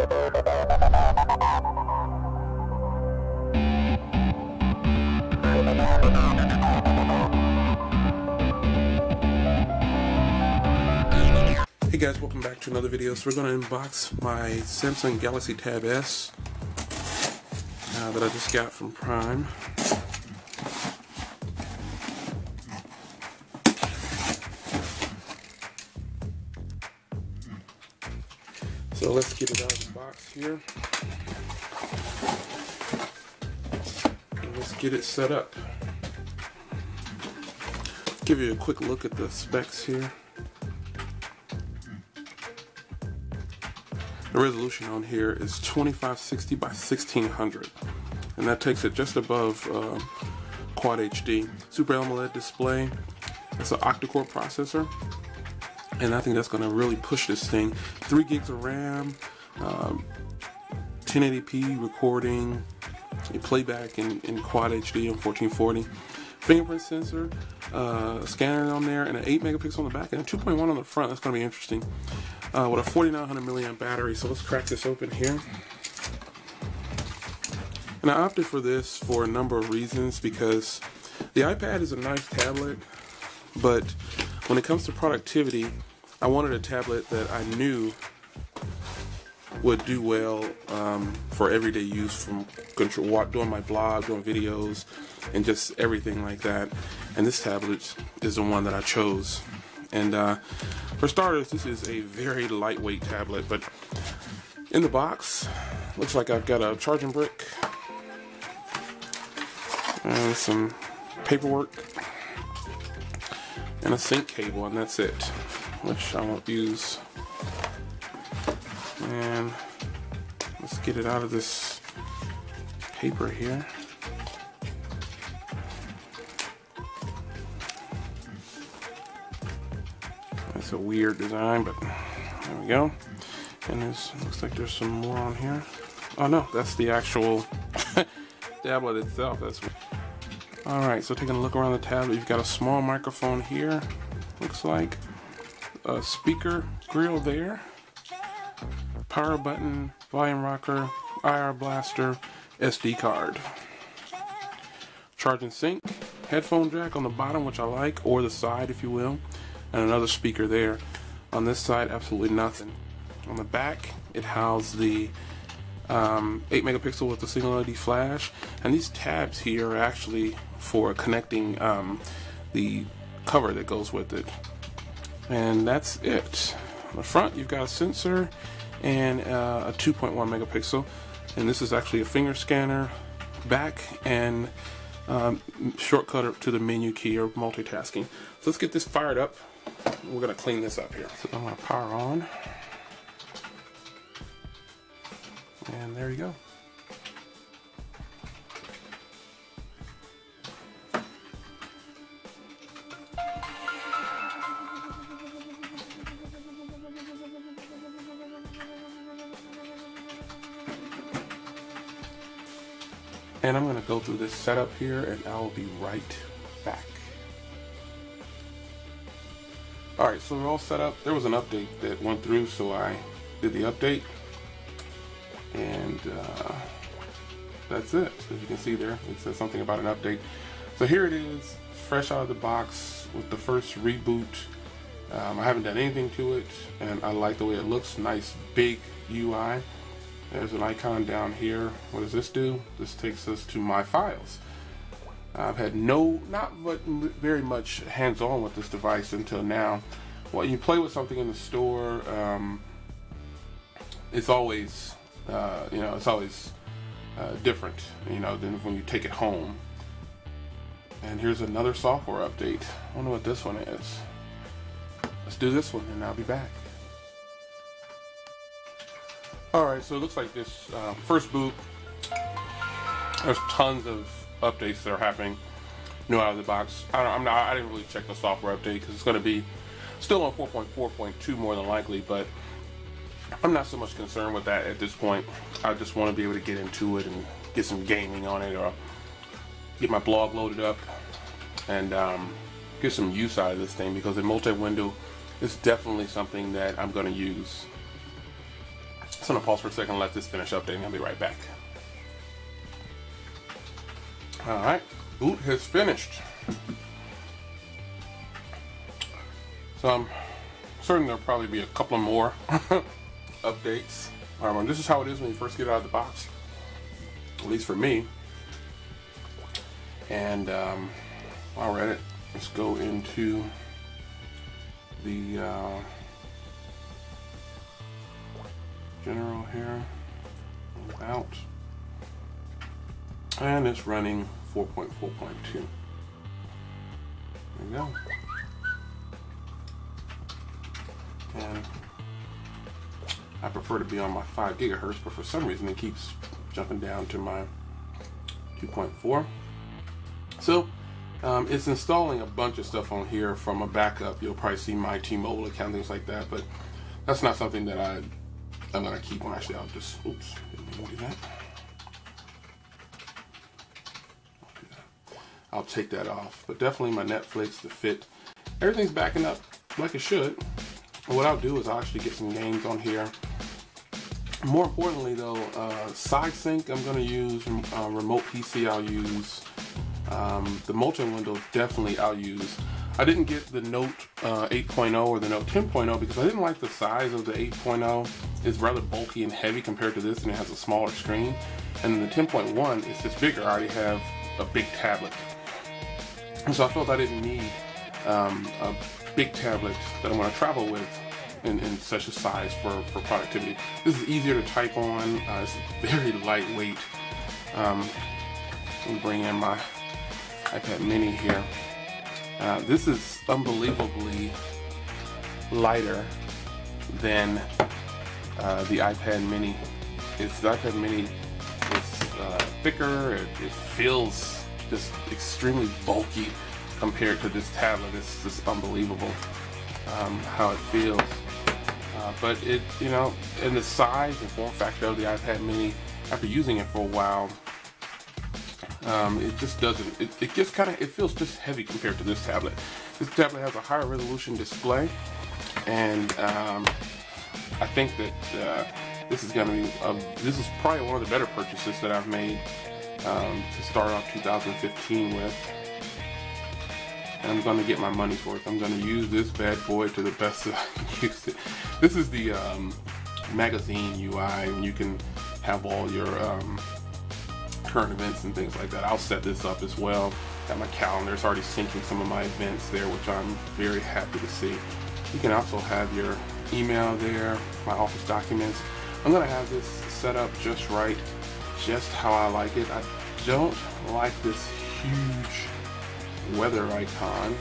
Hey guys, welcome back to another video. So we're going to unbox my Samsung Galaxy Tab S that I just got from Prime. So let's get it out of the box here. And let's get it set up. Give you a quick look at the specs here. The resolution on here is 2560 by 1600, and that takes it just above Quad HD. Super AMOLED display. It's an octa-core processor, and I think that's going to really push this thing. 3 gigs of RAM, 1080p recording, playback in Quad HD on 1440. Fingerprint sensor, scanner on there, and an 8 megapixel on the back, and a 2.1 on the front. That's going to be interesting. With a 4900 milliamp battery. So let's crack this open here. And I opted for this for a number of reasons, because the iPad is a nice tablet, but when it comes to productivity, I wanted a tablet that I knew would do well for everyday use, from doing my blog, doing videos, and just everything like that. And this tablet is the one that I chose. And for starters, this is a very lightweight tablet, but in the box, looks like I've got a charging brick and some paperwork and a sync cable, and that's it, which I won't use. And let's get it out of this paper here. It's a weird design, but there we go. And looks like there's some more on here. Oh no, that's the actual tablet itself. Alright, so taking a look around the tablet, you've got a small microphone here, looks like. A speaker grill there. Power button, volume rocker, IR blaster, SD card. Charge and sync. Headphone jack on the bottom, which I like, or the side if you will. And another speaker there. On this side, absolutely nothing. On the back, it housed the 8 megapixel with the single LED flash, and these tabs here are actually for connecting the cover that goes with it. And that's it. On the front, you've got a sensor and a 2.1 megapixel, and this is actually a finger scanner. Back and shortcut to the menu key or multitasking. So let's get this fired up. We're going to clean this up here. So I'm going to power on. And there you go. And I'm going to go through this setup here, and I'll be right back. Alright, so we're all set up. There was an update that went through, so I did the update. And that's it. As you can see there, it says something about an update. So here it is, fresh out of the box with the first reboot. I haven't done anything to it, and I like the way it looks. Nice big UI. There's an icon down here. What does this do? This takes us to my files. I've had not very much hands-on with this device until now. Well, you play with something in the store, it's always, it's always different, than when you take it home. And here's another software update. I wonder what this one is. Let's do this one, and I'll be back. Alright, so it looks like this first boot, there's tons of updates that are happening new out of the box. I didn't really check the software update because it's going to be still on 4.4.2 more than likely, but I'm not so much concerned with that at this point. I just want to be able to get into it and get some gaming on it, or get my blog loaded up and get some use out of this thing, because the multi-window is definitely something that I'm going to use. Just gonna pause for a second and let this finish updating. I'll be right back. Alright, boot has finished. So I'm certain there'll probably be a couple more updates. This is how it is when you first get it out of the box, at least for me. And while we're at it, let's go into the general here, out, and it's running 4.4.2. There you go. And I prefer to be on my 5 gigahertz, but for some reason it keeps jumping down to my 2.4. So it's installing a bunch of stuff on here from a backup. You'll probably see my T-Mobile account, things like that, but that's not something that I'm gonna keep on. Actually, I'll just, oops, didn't mean to do that. I'll take that off. But definitely my Netflix, the Fit, everything's backing up like it should. And what I'll do is I'll actually get some games on here. More importantly though, side sync I'm gonna use, remote PC I'll use, the multi-window definitely I'll use. I didn't get the Note 8.0 or the Note 10.0 because I didn't like the size of the 8.0. It's rather bulky and heavy compared to this, and it has a smaller screen. And the 10.1 is just bigger. I already have a big tablet. And so I felt I didn't need a big tablet that I'm going to travel with in such a size for productivity. This is easier to type on. It's very lightweight. Let me bring in my iPad mini here. This is unbelievably lighter than the iPad mini. The iPad mini is thicker. It feels just extremely bulky compared to this tablet. It's just unbelievable how it feels. But it, you know, and the size and form factor of the iPad mini, after using it for a while, it just doesn't, it just kind of, it feels just heavy compared to this tablet. This tablet has a higher resolution display, and I think that this is going to be, this is probably one of the better purchases that I've made to start off 2015 with. And I'm going to get my money's worth. I'm going to use this bad boy to the best that I can use it. This is the magazine UI, and you can have all your current events and things like that. I'll set this up as well. Got my calendar. It's already syncing some of my events there, which I'm very happy to see. You can also have your email there, my office documents. I'm going to have this set up just right, just how I like it. I don't like this huge weather icon.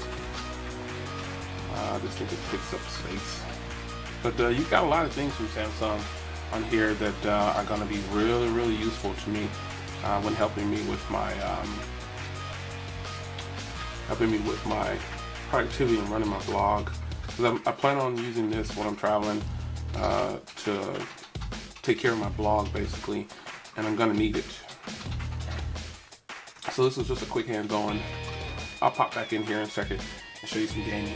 I just think it takes up space. But you've got a lot of things from Samsung on here that are going to be really, really useful to me when helping me with my productivity and running my blog. Because I plan on using this when I'm traveling to take care of my blog, basically, and I'm going to need it. So this is just a quick hands-on. I'll pop back in here in a second and show you some gaming.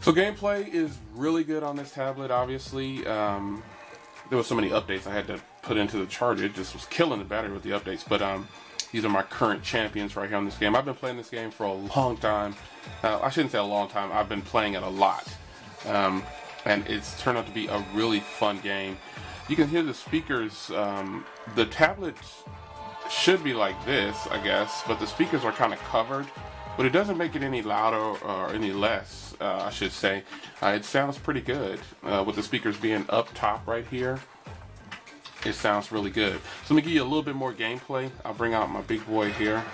So gameplay is really good on this tablet, obviously. There were so many updates I had to put into the charger. It just was killing the battery with the updates. But These are my current champions right here on this game. I've been playing this game for a long time. I shouldn't say a long time. I've been playing it a lot. And it's turned out to be a really fun game. You can hear the speakers. The tablet should be like this, I guess, but the speakers are kind of covered. But it doesn't make it any louder or any less, I should say. It sounds pretty good with the speakers being up top right here. It sounds really good. So let me give you a little bit more gameplay. I'll bring out my big boy here.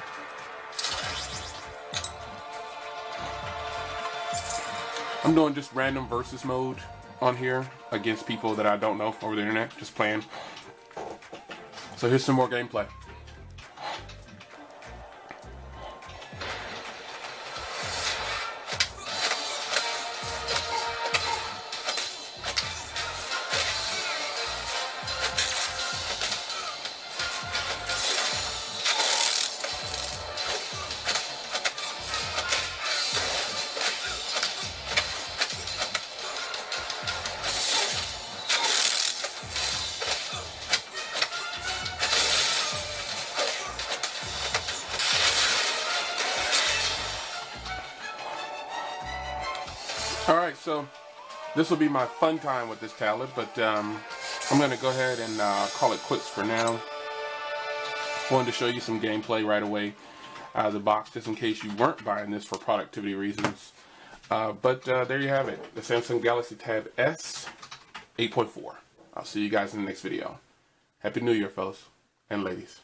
I'm doing just random versus mode on here against people that I don't know over the internet, just playing. So here's some more gameplay. Alright, so this will be my fun time with this tablet, but I'm going to go ahead and call it quits for now. Wanted to show you some gameplay right away out of the box, just in case you weren't buying this for productivity reasons. But there you have it, the Samsung Galaxy Tab S 8.4. I'll see you guys in the next video. Happy New Year, fellas and ladies.